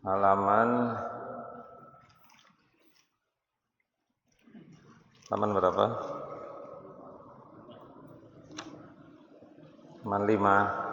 halaman berapa? Halaman 5.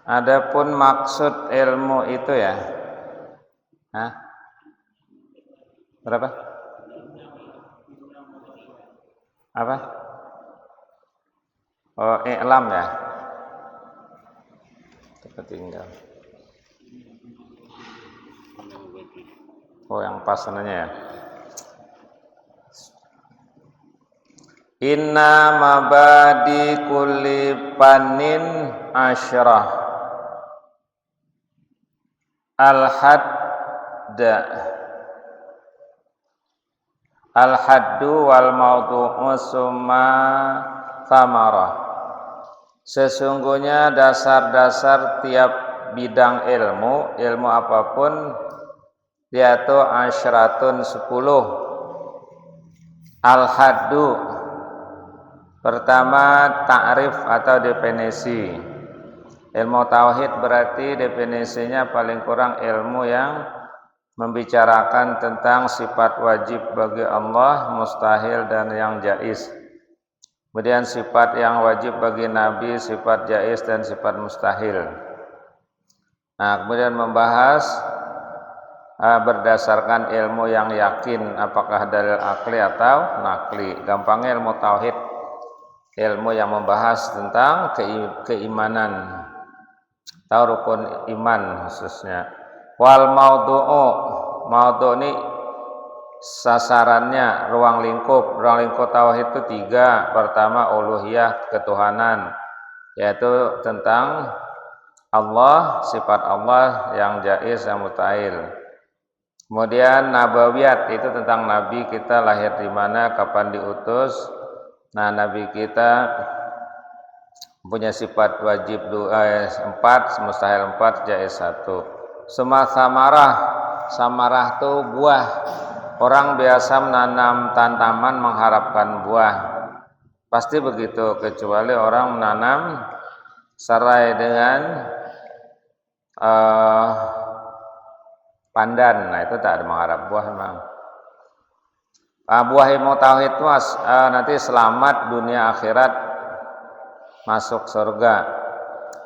Adapun maksud ilmu itu ya, berapa? Apa? Oh, i'lam ya. Ketinggal. Oh, yang pas sananya ya. Inna mabadi kulli panin asyrah. Al-haddu wal mawdu'u summa thamarah. Sesungguhnya dasar-dasar tiap bidang ilmu apapun, yaitu asyratun 10. Al-haddu pertama ta'rif atau definisi. Ilmu tauhid berarti definisinya paling kurang ilmu yang membicarakan tentang sifat wajib bagi Allah, mustahil dan yang jaiz. Kemudian sifat yang wajib bagi Nabi, sifat jaiz dan sifat mustahil. Nah, kemudian membahas berdasarkan ilmu yang yakin apakah dalil akli atau nakli. Gampangnya ilmu tauhid, ilmu yang membahas tentang keimanan atau rukun iman khususnya. Wal maudhu' ini sasarannya, ruang lingkup tauhid itu 3. Pertama uluhiyah, ketuhanan, yaitu tentang Allah, sifat Allah yang jaiz yang mustahil. Kemudian nabawiyat itu tentang nabi kita lahir di mana, kapan diutus. Nah, nabi kita punya sifat wajib 4, mustahil 4, jaiz 1. Samarah itu buah. Orang biasa menanam tanaman mengharapkan buah. Pasti begitu, kecuali orang menanam serai dengan pandan. Nah, itu tak ada mengharap buah memang. Buah ilmu tauhid itu nanti selamat dunia akhirat, masuk surga.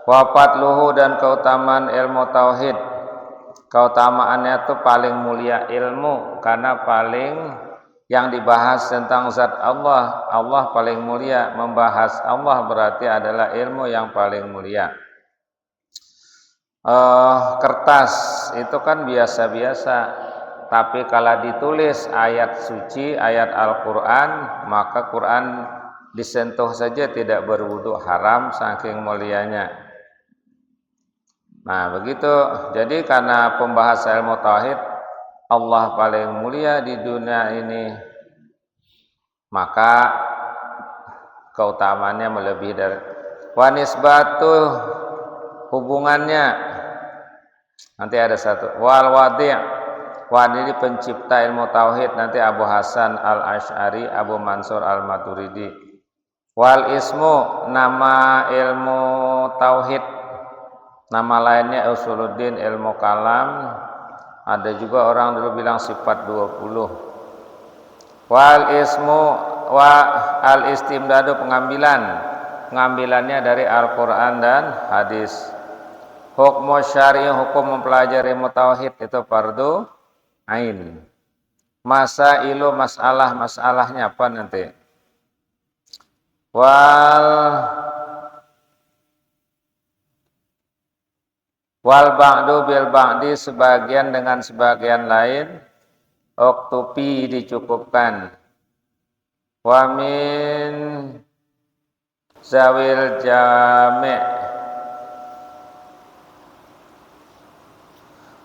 Wafat luhu dan keutamaan ilmu tauhid. Keutamaannya itu paling mulia ilmu karena paling yang dibahas tentang zat Allah. Allah paling mulia, membahas Allah berarti adalah ilmu yang paling mulia. Kertas itu kan biasa-biasa, tapi kalau ditulis ayat suci, ayat Al-Quran, maka Quran disentuh saja tidak berwudu, haram saking mulianya. Nah, begitu. Jadi karena pembahasan ilmu tauhid, Allah paling mulia di dunia ini, maka keutamaannya melebihi dari wanisbatu, hubungannya. Nanti ada satu wal wadi'. Wadi pencipta ilmu tauhid nanti Abu Hasan Al-Asy'ari, Abu Mansur Al-Maturidi. Wal ismu nama ilmu tauhid, nama lainnya usuluddin, ilmu kalam. Ada juga orang dulu bilang sifat 20. Wal ismu wa al istimdadu, pengambilannya dari Al-Quran dan hadis. Hukmu syar'i, hukum mempelajari ilmu tauhid itu fardu ain. Masailu, masalahnya apa nanti? Wal ba'du bil ba'di, sebagian dengan sebagian lain, uktupi dicukupkan. Wa min zawil jami',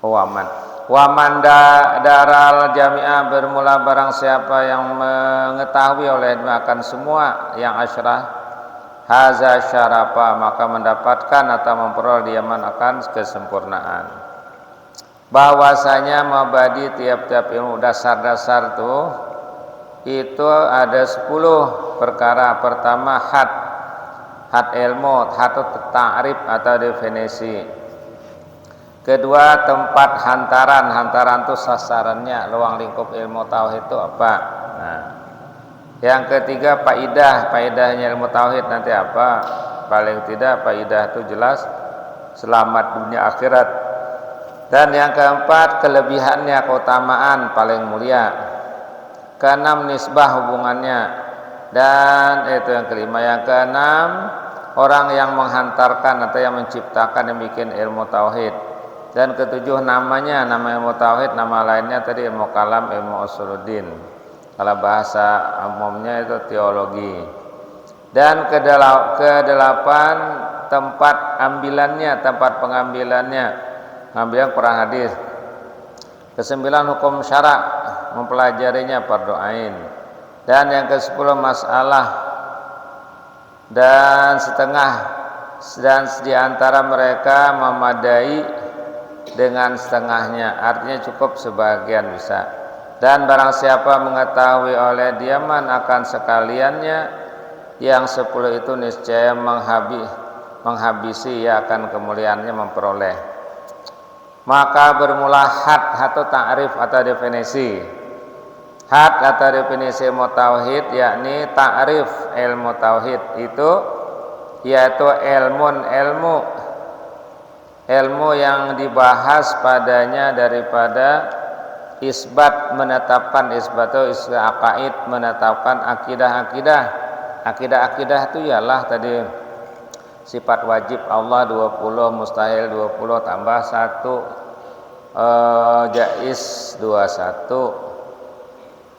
Waman daral jami'ah bermula barang siapa yang mengetahui oleh akan semua yang asyrah haza syarafa maka mendapatkan atau memperoleh dia akan kesempurnaan. Bahwasanya mabadi tiap-tiap ilmu dasar-dasar tuh itu ada 10 perkara. Pertama had ilmu, atau ta'rif atau definisi. Kedua tempat hantaran itu sasarannya, ruang lingkup ilmu tauhid itu apa. Nah, yang ketiga faedahnya ilmu tauhid nanti apa. Paling tidak faedah itu jelas selamat dunia akhirat. Dan yang keempat kelebihannya, keutamaan paling mulia. Keenam nisbah hubungannya. Dan itu yang kelima. Yang keenam orang yang menghantarkan atau yang menciptakan yang bikin ilmu tauhid. Dan ketujuh nama ilmu tauhid, nama lainnya tadi ilmu kalam, ilmu usuluddin. Kalau bahasa umumnya itu teologi. Dan kedelapan tempat pengambilannya, pengambilan Quran hadis. Kesembilan hukum syarak, mempelajarinya fardu ain. Dan yang ke-10 masalah dan setengah, dan di antara mereka memadai dengan setengahnya, artinya cukup sebagian bisa. Dan barang siapa mengetahui oleh diaman akan sekaliannya yang 10 itu niscaya menghabisi ya akan kemuliaannya memperoleh. Maka bermula had atau ta'rif atau definisi. Had atau definisi ilmu tauhid yakni ta'rif ilmu tauhid itu yaitu ilmu yang dibahas padanya daripada isbat menetapkan aqaid menetapkan akidah itu ialah tadi sifat wajib Allah 20, mustahil 20 tambah 1 jaiz 21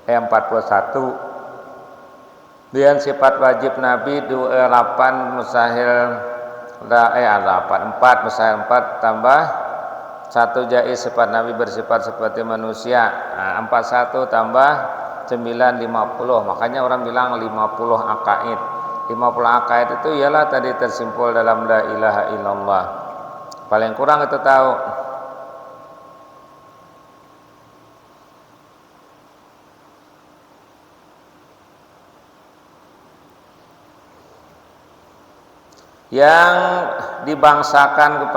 41. Dan sifat wajib Nabi 28, mustahil 4 mustahil 4 tambah 1 jaiz sifat Nabi bersifat seperti manusia. 41 tambah 9 50. Makanya orang bilang 50 aqaid. 50 aqaid itu ialah tadi tersimpul dalam la ilaha illallah. Paling kurang itu tahu. Yang dibangsakan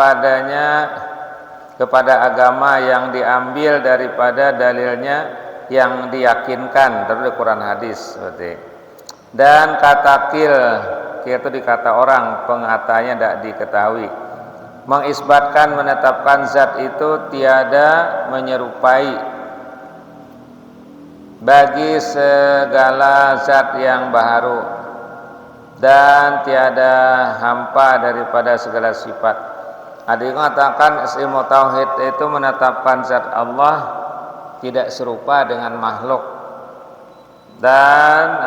kepada agama yang diambil daripada dalilnya yang diyakinkan dari Quran hadis seperti. Dan kata kil itu dikata orang, pengatanya tidak diketahui. Mengisbatkan menetapkan zat itu tiada menyerupai bagi segala zat yang baharu dan tiada hampa daripada segala sifat. Ada yang mengatakan ilmu tauhid itu menetapkan zat Allah tidak serupa dengan makhluk. Dan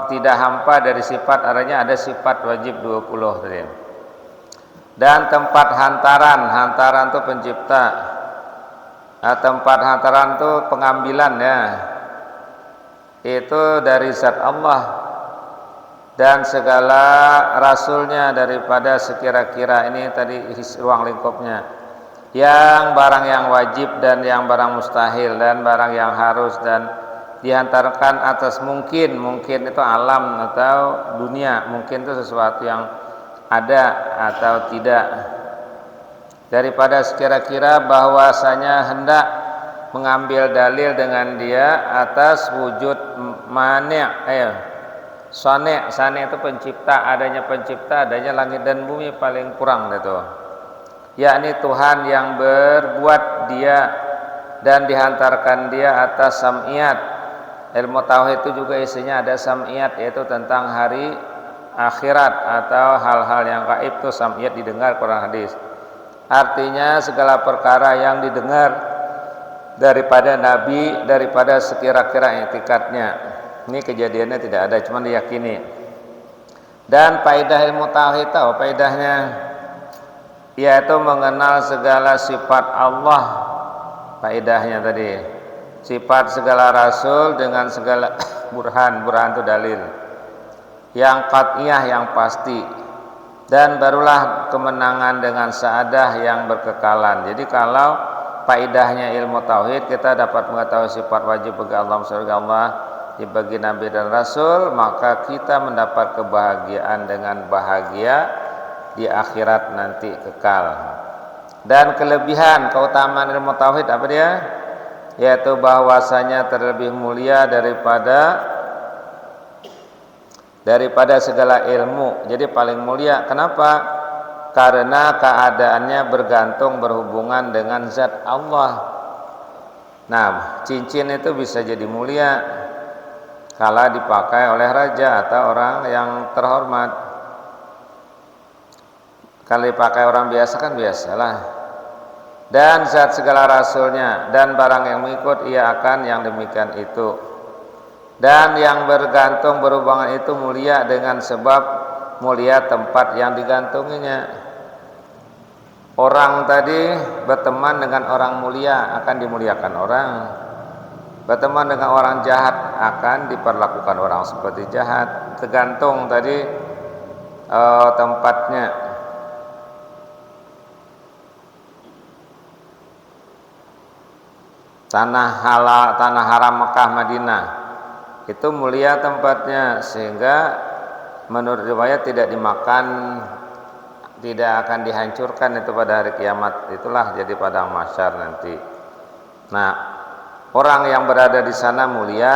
tidak hampa dari sifat, artinya ada sifat wajib 20 tadi. Dan tempat hantaran itu pencipta. Tempat hantaran itu pengambilan ya. Itu dari zat Allah dan segala rasulnya daripada sekira-kira ini tadi ruang lingkupnya. Yang barang yang wajib dan yang barang mustahil dan barang yang harus dan dihantarkan atas mungkin itu alam atau dunia, mungkin itu sesuatu yang ada atau tidak, daripada sekira-kira bahwasanya hendak mengambil dalil dengan dia atas wujud sane itu pencipta, adanya langit dan bumi paling kurang itu, yakni Tuhan yang berbuat dia dan dihantarkan dia atas sam'iyat. Ilmu tauhid itu juga isinya ada sam'iyat, yaitu tentang hari akhirat atau hal-hal yang gaib itu sam'iyat, didengar Quran hadis. Artinya segala perkara yang didengar daripada Nabi, daripada sekira-kira etikatnya. Ini kejadiannya tidak ada, cuma diyakini. Dan faedah ilmu tauhid tahu faedahnya. yaitu mengenal segala sifat Allah. Faedahnya tadi, sifat segala rasul dengan segala burhan itu dalil yang qat'iyah, yang pasti, dan barulah kemenangan dengan sa'adah yang berkekalan. Jadi kalau faedahnya ilmu tauhid, kita dapat mengetahui sifat wajib bagi Allah, surga Allah dibagi nabi dan rasul, maka kita mendapat kebahagiaan dengan bahagia di akhirat nanti kekal. Dan kelebihan keutamaan ilmu tauhid apa dia? Yaitu bahwasanya terlebih mulia daripada segala ilmu. Jadi paling mulia. Kenapa? Karena keadaannya berhubungan dengan zat Allah. Nah, cincin itu bisa jadi mulia kala dipakai oleh raja atau orang yang terhormat. Kalau dipakai orang biasa kan biasalah. Dan zat segala rasulnya dan barang yang mengikut ia akan yang demikian itu. Dan yang berhubungan itu mulia dengan sebab mulia tempat yang digantunginya. Orang tadi berteman dengan orang mulia akan dimuliakan orang. Berteman dengan orang jahat akan diperlakukan orang seperti jahat. Tergantung tadi tempatnya. Tanah haram Mekah Madinah itu mulia tempatnya, sehingga menurut riwayat tidak dimakan, tidak akan dihancurkan itu pada hari kiamat. Itulah jadi padang mahsyar nanti. Nah, orang yang berada di sana mulia,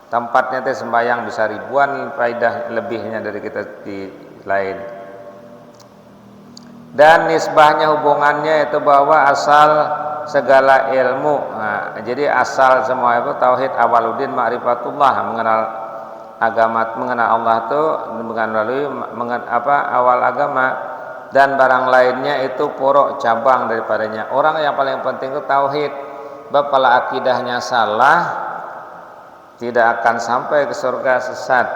tempatnya teh sembahyang bisa ribuan faedah lebihnya dari kita di lain. Dan nisbahnya, hubungannya itu bahwa asal segala ilmu. Nah, jadi asal semua itu tauhid awaluddin ma'rifatullah, mengenal agama, mengenal Allah itu melalui awal agama, dan barang lainnya itu puruk cabang daripadanya. Orang yang paling penting itu tauhid. Sebab kalau akidahnya salah tidak akan sampai ke surga, sesat.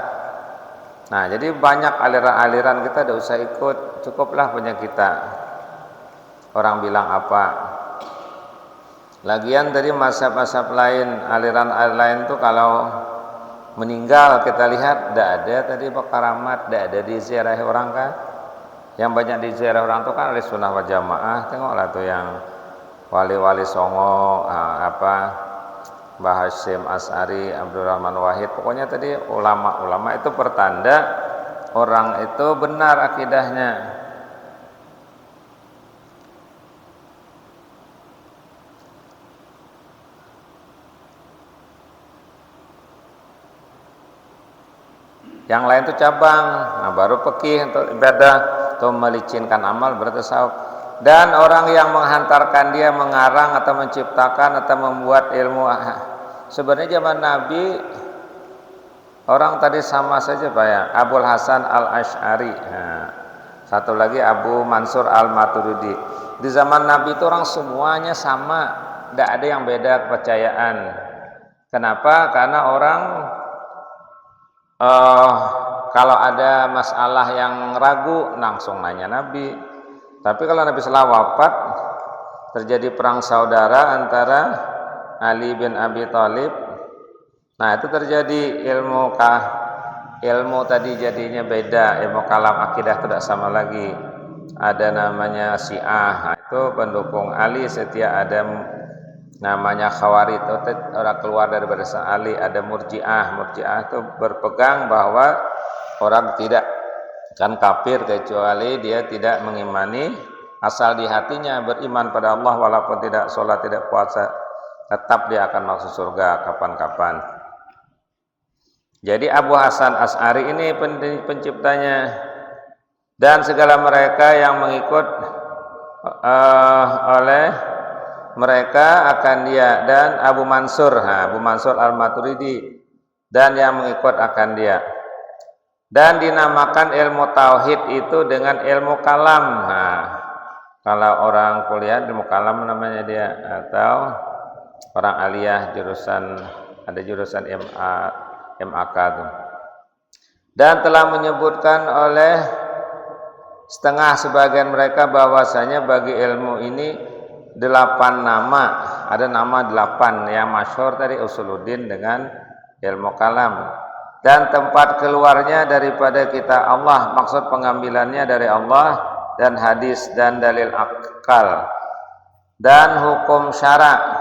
Nah, jadi banyak aliran-aliran kita tidak usah ikut, cukuplah punya kita. Orang bilang apa? Lagian dari mazhab-mazhab lain, aliran lain tuh kalau meninggal kita lihat tidak ada tadi karamat, tidak ada di ziarah orang kan. Yang banyak di ziarah orang tuh kan ahli sunnah wal jamaah. Tengoklah tuh yang wali-wali Songo, Mbah Hasyim As'ari, Abdurrahman Wahid, pokoknya tadi ulama-ulama itu pertanda orang itu benar akidahnya. Yang lain itu cabang. Nah, baru fikih untuk ibadah atau melicinkan amal bertasawuf. Dan orang yang menghantarkan dia mengarang atau menciptakan atau membuat ilmu. Sebenarnya zaman Nabi orang tadi sama saja Pak ya. Abul Hasan Al-Asy'ari. Nah, satu lagi Abu Mansur Al-Maturidi. Di zaman Nabi itu orang semuanya sama, tidak ada yang beda kepercayaan. Kenapa? Karena orang kalau ada masalah yang ragu langsung nanya Nabi. Tapi kalau Nabi setelah wafat terjadi perang saudara antara Ali bin Abi Thalib. Nah, itu terjadi ilmu tadi jadinya beda, ilmu kalam akidah tidak sama lagi. Ada namanya Syiah, itu pendukung Ali setia, ada namanya Khawarij, orang keluar dari barisan Ali, ada Murji'ah. Murji'ah itu berpegang bahwa orang tidak akan kafir kecuali dia tidak mengimani, asal di hatinya beriman pada Allah walaupun tidak sholat, tidak puasa, tetap dia akan masuk surga kapan-kapan. Jadi Abu Hasan Asy'ari ini penciptanya, dan segala mereka yang mengikut oleh mereka akan dia, dan Abu Mansur Al-Maturidi, dan yang mengikut akan dia. Dan dinamakan ilmu tauhid itu dengan ilmu kalam. Nah, kalau orang kuliah ilmu kalam namanya dia, atau orang aliyah ada jurusan MAK itu. Dan telah menyebutkan oleh Setengah sebagian mereka bahwasanya bagi ilmu ini 8 nama, ada nama 8 yang masyhur tadi usuluddin dengan ilmu kalam, dan tempat keluarnya daripada kita Allah, maksud pengambilannya dari Allah dan hadis dan dalil akal, dan hukum syara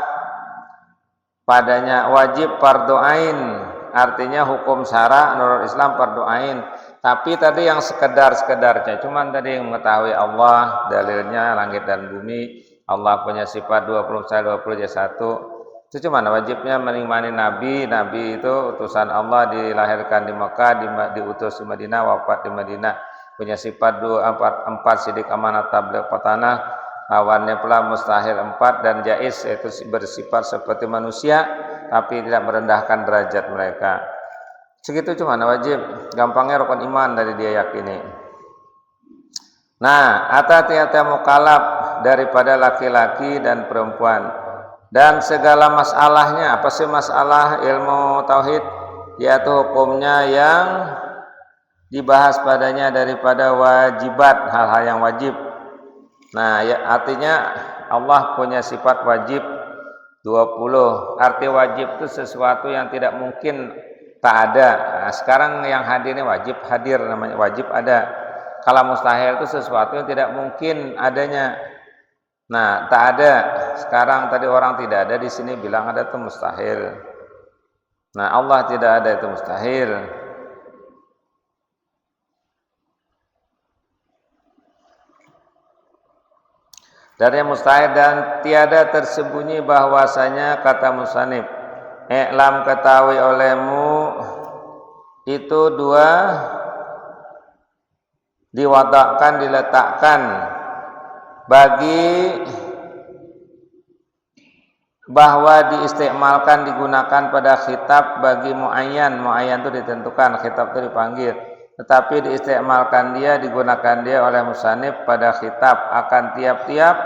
padanya wajib fardu ain, artinya hukum syara menurut Islam fardu ain. Tapi tadi yang sekedar-sekedarnya, cuman tadi yang mengetahui Allah, dalilnya langit dan bumi, Allah punya sifat 21, 20 jadi satu. Itu cuman wajibnya mengimani Nabi. Nabi itu utusan Allah, dilahirkan di Mekah, diutus di Madinah, wafat di Madinah. Punya sifat 4 sidik, amanat, tabligh, patanah. Lawannya pula mustahil 4 dan jaiz, yaitu bersifat seperti manusia tapi tidak merendahkan derajat mereka. Segitu cuma wajib, gampangnya rukun iman dari dia yakini. Nah, atatiata mukallaf daripada laki-laki dan perempuan, dan segala masalahnya. Apa sih masalah ilmu tauhid? Yaitu hukumnya yang dibahas padanya daripada wajibat, hal-hal yang wajib. Nah, ya, artinya Allah punya sifat wajib 20. Arti wajib itu sesuatu yang tidak mungkin tak ada. Nah, sekarang yang hadir ini wajib hadir, namanya wajib ada. Kalau mustahil itu sesuatu yang tidak mungkin adanya. Nah, tak ada. Sekarang tadi orang tidak ada, di sini bilang ada itu mustahil. Nah, Allah tidak ada, itu mustahil. Dari mustahil dan tiada tersembunyi bahwasanya kata musannif, i'lam ketahui olehmu itu 2 diwadakkan, diletakkan bagi bahwa diistimalkan, digunakan pada khitab bagi muayyan. Muayyan itu ditentukan, khitab itu dipanggil, tetapi diistimalkan dia, digunakan dia oleh musannif pada khitab akan tiap-tiap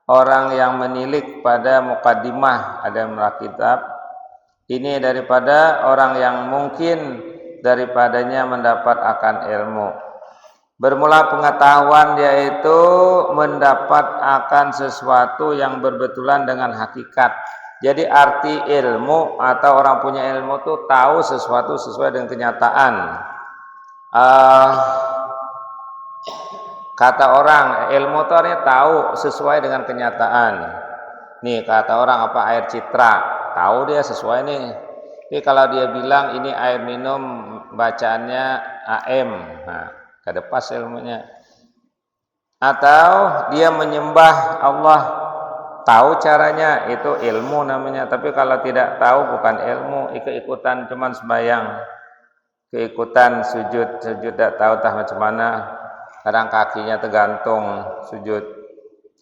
orang yang menilik pada muqaddimah, ada merah kitab ini daripada orang yang mungkin daripadanya mendapat akan ilmu. Bermula pengetahuan yaitu mendapat akan sesuatu yang berbetulan dengan hakikat. Jadi arti ilmu atau orang punya ilmu itu tahu sesuatu sesuai dengan kenyataan. Kata orang ilmu itu artinya tahu sesuai dengan kenyataan. Nih kata orang apa air citra, tahu dia sesuai nih. Tapi kalau dia bilang ini air minum bacaannya AM, nah kada pas ilmunya. Atau dia menyembah Allah, tahu caranya, itu ilmu namanya. Tapi kalau tidak tahu bukan ilmu, ikut-ikutan cuman sembahyang, keikutan sujud tidak tahu tah macam mana. Kadang kakinya tergantung sujud,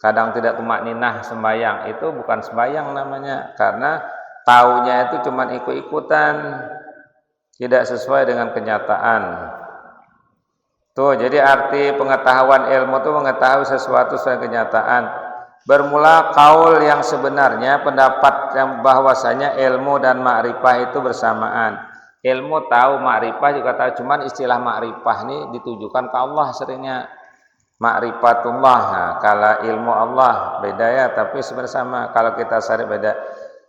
kadang tidak tumakninah sembahyang, itu bukan sembahyang namanya, karena taunya itu cuman ikut-ikutan, tidak sesuai dengan kenyataan. Tuh, jadi arti pengetahuan ilmu itu mengetahui sesuatu sesuai kenyataan. Bermula kaul yang sebenarnya, pendapat yang bahwasanya ilmu dan ma'rifah itu bersamaan. Ilmu tahu, ma'rifah juga tahu, cuman istilah ma'rifah ini ditujukan ke Allah seringnya. Ma'rifatullah, nah, kalau ilmu Allah beda ya, tapi bersama. Kalau kita cari beda,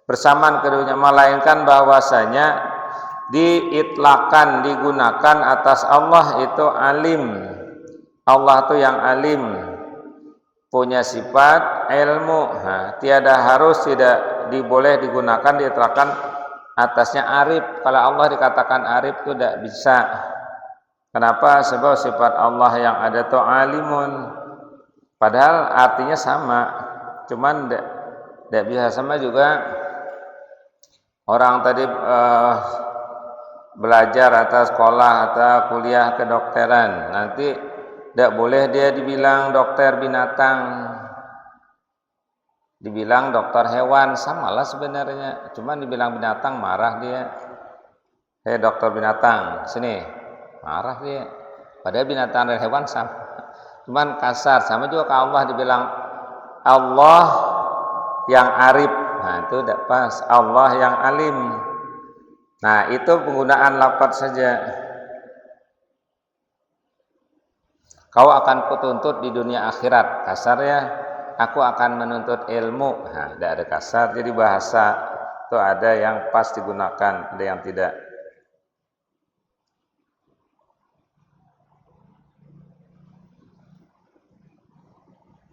bersamaan keduanya, melainkan bahwasanya diitlakan, digunakan atas Allah itu alim. Allah itu yang alim, punya sifat ilmu. Nah, tiada harus, tidak diboleh digunakan, diitlakan atasnya arif. Kalau Allah dikatakan arif itu tidak bisa. Kenapa? Sebab sifat Allah yang ada itu alimun. Padahal artinya sama, cuman tidak bisa sama juga. Orang tadi belajar atau sekolah atau kuliah kedokteran, nanti tidak boleh dia dibilang dokter binatang, dibilang dokter hewan, samalah sebenarnya. Cuman dibilang binatang marah dia. Hei dokter binatang, sini, marah dia. Padahal binatang dan hewan sama, cuman kasar. Sama juga kalau Allah dibilang Allah yang arif, nah itu tidak pas. Allah yang alim, nah itu penggunaan lafaz saja. Kau akan kutuntut di dunia akhirat. Kasar ya. Aku akan menuntut ilmu. Nah, tidak ada kasar. Jadi bahasa itu ada yang pas digunakan, ada yang tidak.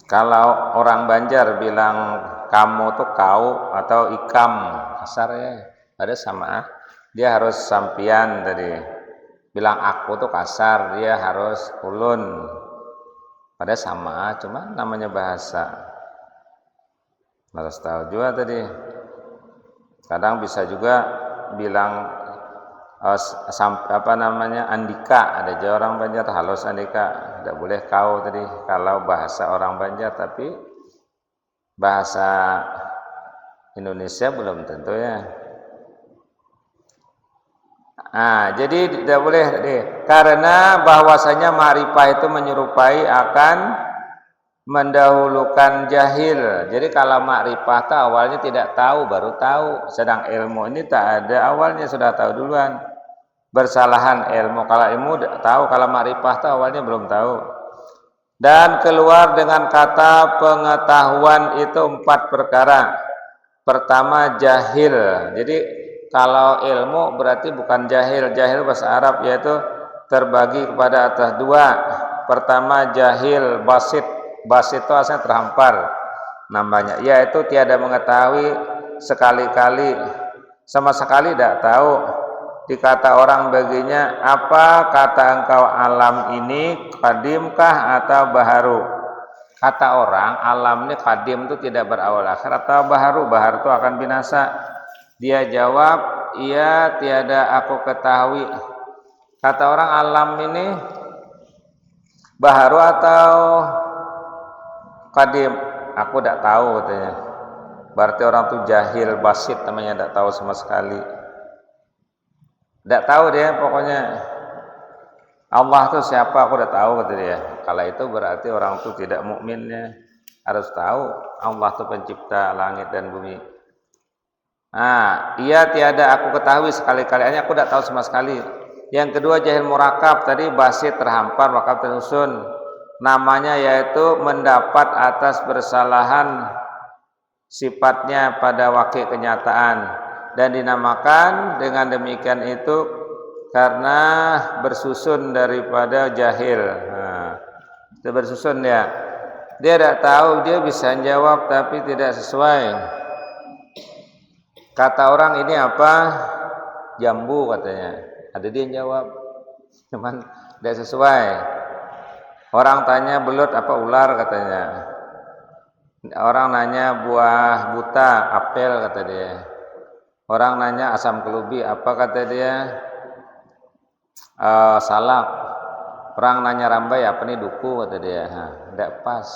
Kalau orang Banjar bilang kamu tuh kau atau ikam, kasar ya. Ada sama. Dia harus sampian tadi. Bilang aku tuh kasar, dia harus ulun. Pada sama, cuma namanya bahasa. Harus tahu juga tadi. Kadang bisa juga bilang Andika, ada juga orang Banjar halus Andika, tidak boleh kau tadi kalau bahasa orang Banjar, tapi bahasa Indonesia belum tentu ya. Nah, jadi tidak boleh karena bahwasanya ma'rifah itu menyerupai akan mendahulukan jahil. Jadi kalau ma'rifah itu awalnya tidak tahu baru tahu, sedang ilmu ini tak ada awalnya sudah tahu duluan. Bersalahan ilmu, kalau ilmu tahu, kalau ma'rifah itu awalnya belum tahu. Dan keluar dengan kata pengetahuan itu 4 perkara. Pertama jahil. Jadi kalau ilmu berarti bukan jahil. Jahil bahasa Arab yaitu terbagi kepada atas 2. Pertama jahil basit. Basit itu asalnya terhampar namanya, yaitu tiada mengetahui sekali-kali, sama sekali tidak tahu. Dikata orang baginya, apa kata engkau alam ini kadimkah atau baharu? Kata orang alam ini kadim itu tidak berawal akhir atau baharu. Baharu itu akan binasa. Dia jawab, iya tiada aku ketahui. Kata orang alam ini baharu atau kadim, aku tidak tahu katanya. Berarti orang itu jahil basit namanya, tidak tahu sama sekali. Tidak tahu dia pokoknya. Allah itu siapa aku udah tahu kata dia. Kalau itu berarti orang itu tidak mukminnya. Harus tahu Allah itu pencipta langit dan bumi. Nah, ia tiada aku ketahui sekali-kali, aku tidak tahu sama sekali. Yang kedua jahil murakab, tadi basit terhampar, wakaf tersusun. Namanya yaitu mendapat atas bersalahan sifatnya pada wakil kenyataan. Dan dinamakan dengan demikian itu karena bersusun daripada jahil. Nah, itu bersusun dia. Dia tidak tahu, dia bisa jawab tapi tidak sesuai. Kata orang ini apa? Jambu katanya. Ada dia yang jawab, cuman tidak sesuai. Orang tanya belut apa ular katanya. Orang nanya buah buta apel kata dia. Orang nanya asam kelubi apa kata dia? Salak. Orang nanya rambai apa nih duku kata dia. Tidak pas.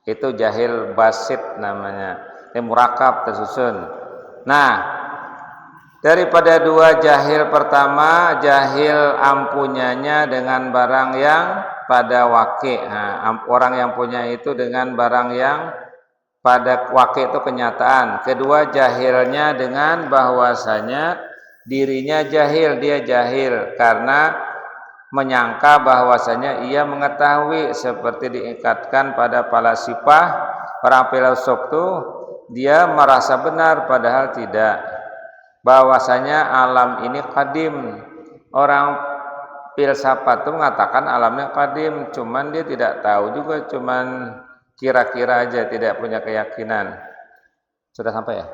Itu jahil basit namanya. Ini murakab tersusun. Nah, daripada 2 jahil pertama, jahil ampunyanya dengan barang yang pada waqi'. Nah, orang yang punya itu dengan barang yang pada waqi' itu kenyataan. Kedua jahilnya dengan bahwasanya dirinya jahil, dia jahil karena menyangka bahwasanya ia mengetahui, seperti diikatkan pada falasifah. Orang filosof itu dia merasa benar padahal tidak, bahwasanya alam ini kadim. Orang filsafat itu mengatakan alamnya kadim, cuman dia tidak tahu juga, cuman kira-kira aja, tidak punya keyakinan. Sudah sampai ya?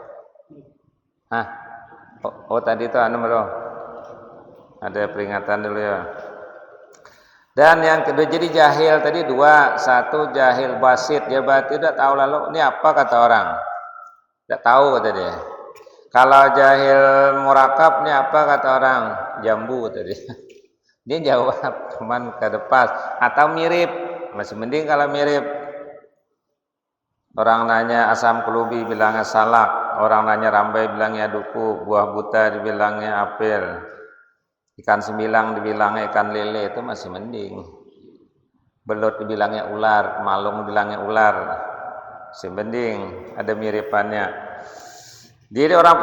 Tadi itu bro, ada peringatan dulu ya. Dan yang kedua, jadi jahil tadi 2, 1 jahil basit, dia berarti tidak tahu lalu ini apa kata orang, tidak tahu kata dia. Kalau jahil murakab ini apa kata orang, jambu kata dia. Dia jawab cuman ke depan atau mirip, masih mending kalau mirip. Orang nanya asam kelubi bilangnya salak, orang nanya rambai bilangnya duku, buah buta dibilangnya apel, ikan sembilang dibilangnya ikan lele, itu masih mending. Belut dibilangnya ular, malung dibilangnya ular, masih mending, ada miripannya. Jadi orang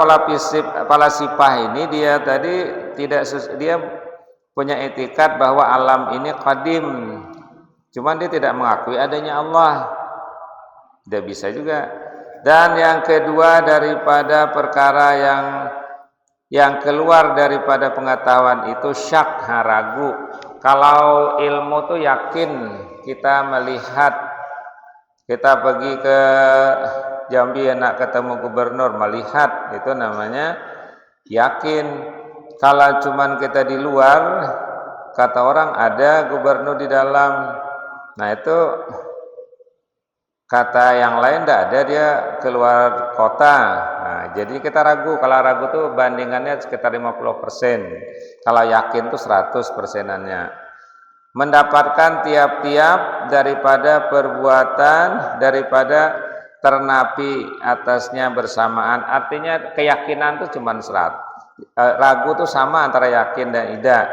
falasifah ini dia tadi dia punya etikat bahwa alam ini qadim, Cuman dia tidak mengakui adanya Allah. Tidak bisa juga. Dan yang kedua daripada perkara yang keluar daripada pengetahuan itu syak, ragu. Kalau ilmu tuh yakin, kita melihat, kita pergi ke Jambi nak ketemu gubernur, melihat, itu namanya yakin. Kalau cuman kita di luar, kata orang ada gubernur di dalam, nah itu kata yang lain tidak ada, dia keluar kota. Nah, jadi kita ragu. Kalau ragu tuh bandingannya sekitar 50%. Kalau yakin tuh 100%-annya. Mendapatkan tiap-tiap daripada perbuatan, daripada ternapi atasnya bersamaan. Artinya keyakinan tuh cuma 100. Ragu tuh sama antara yakin dan tidak.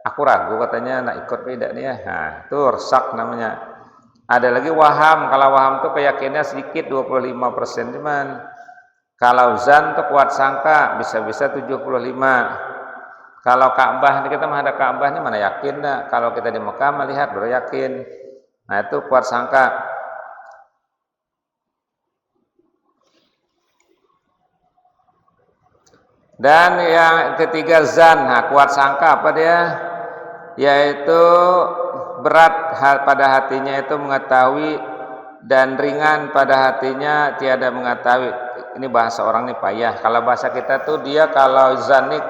Aku ragu katanya nak ikut tidak nih ya. Nah, itu syak namanya. Ada lagi waham. Kalau waham tuh keyakinannya sedikit 25% cuman. Kalau zan tuh kuat sangka bisa-bisa 75. Kalau Ka'bah, kita mah ada Ka'bah ini mana yakin dah. Kalau kita di Mekah melihat baru yakin. Nah itu kuat sangka. Dan yang ketiga zan, kuat sangka apa dia? Yaitu berat pada hatinya itu mengetahui dan ringan pada hatinya tiada mengetahui. Ini bahasa orang ini payah. Kalau bahasa kita tuh dia kalau zanik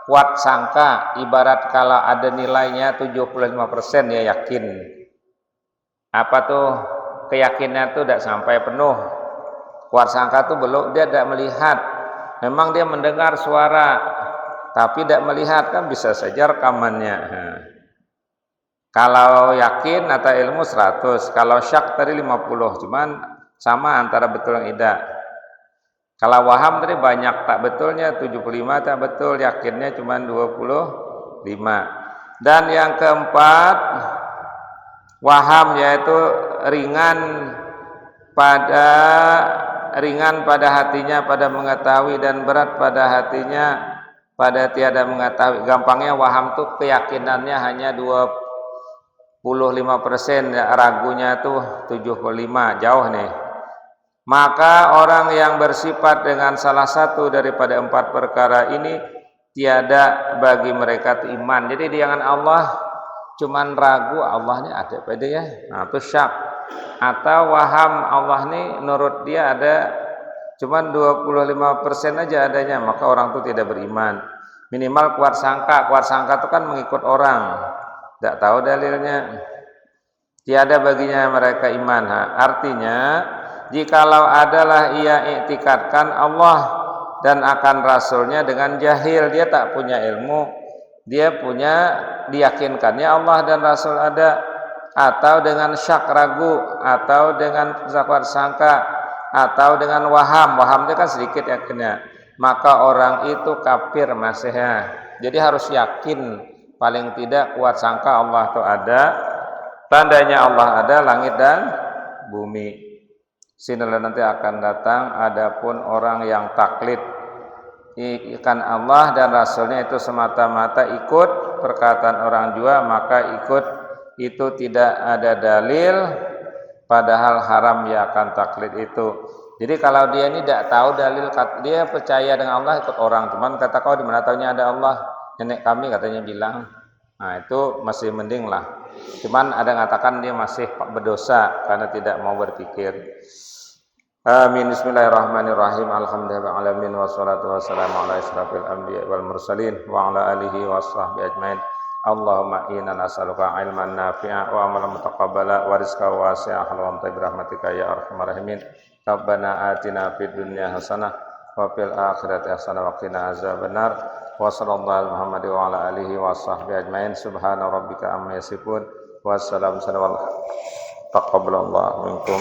kuat sangka, ibarat kalau ada nilainya 75% dia yakin. Apa tuh keyakinan tuh tidak sampai penuh. Kuat sangka tuh belum, dia tidak melihat. Memang dia mendengar suara, tapi tidak melihat, kan bisa saja rekamannya. Kalau yakin atau ilmu 100, kalau syak tadi 50, cuman sama antara betul dan tidak. Kalau waham tadi banyak tak betulnya, 75 tak betul, yakinnya cuman 25. Dan yang keempat, waham yaitu ringan pada hatinya pada mengetahui dan berat pada hatinya pada tiada mengetahui. Gampangnya waham tuh keyakinannya hanya 25%, ragunya tuh 75, jauh nih. Maka orang yang bersifat dengan salah satu daripada 4 perkara ini tiada bagi mereka itu iman. Jadi jangan Allah cuman ragu Allahnya ada pada ya. Nah, itu syak. Atau waham Allah nih menurut dia ada cuman 25% aja adanya, maka orang itu tidak beriman. Minimal kuat sangka. Kuat sangka itu kan mengikut orang. Tidak tahu dalilnya. Tiada baginya mereka iman. Artinya, jikalau adalah ia iktikadkan Allah dan akan Rasulnya dengan jahil, dia tak punya ilmu, dia diyakinkannya Allah dan Rasul ada, atau dengan syak ragu, atau dengan kuat sangka, atau dengan waham itu kan sedikit yakinnya, maka orang itu kafir masihnya. Jadi harus yakin, paling tidak kuat sangka Allah itu ada, tandanya Allah ada langit dan bumi. Sinilah nanti akan datang. Adapun orang yang taklid ikan Allah dan Rasulnya itu semata-mata ikut perkataan orang jua, maka ikut itu tidak ada dalil, padahal haram ya akan taklid itu. Jadi kalau dia ini tidak tahu dalil, dia percaya dengan Allah ikut orang, cuman kata kau di mana tahunya ada Allah, nenek kami katanya bilang. Nah itu masih mending lah. Cuman ada yang mengatakan dia masih berdosa karena tidak mau berpikir. Amin. Bismillahirrahmanirrahim. Alhamdulillahirabbil alamin wassalatu wassalamu ala asyrafil anbiya'i wal mursalin wa ala alihi washabbihi ajmain. Allahumma inna nas'aluka ilman nafi'a wa amalan mutaqabbala wa rizqan wasi'a wa bi rahmatika ya arhamar rahimin. Rabbana atina fid dunya hasanah wa fil akhirati hasanah wa qina azabannar. Wa sallallahu Muhammad wa ala alihi washabbihi ajmain. Subhana rabbika amma yasifun. Wassalamu alaikum. Taqabbalallahu minkum.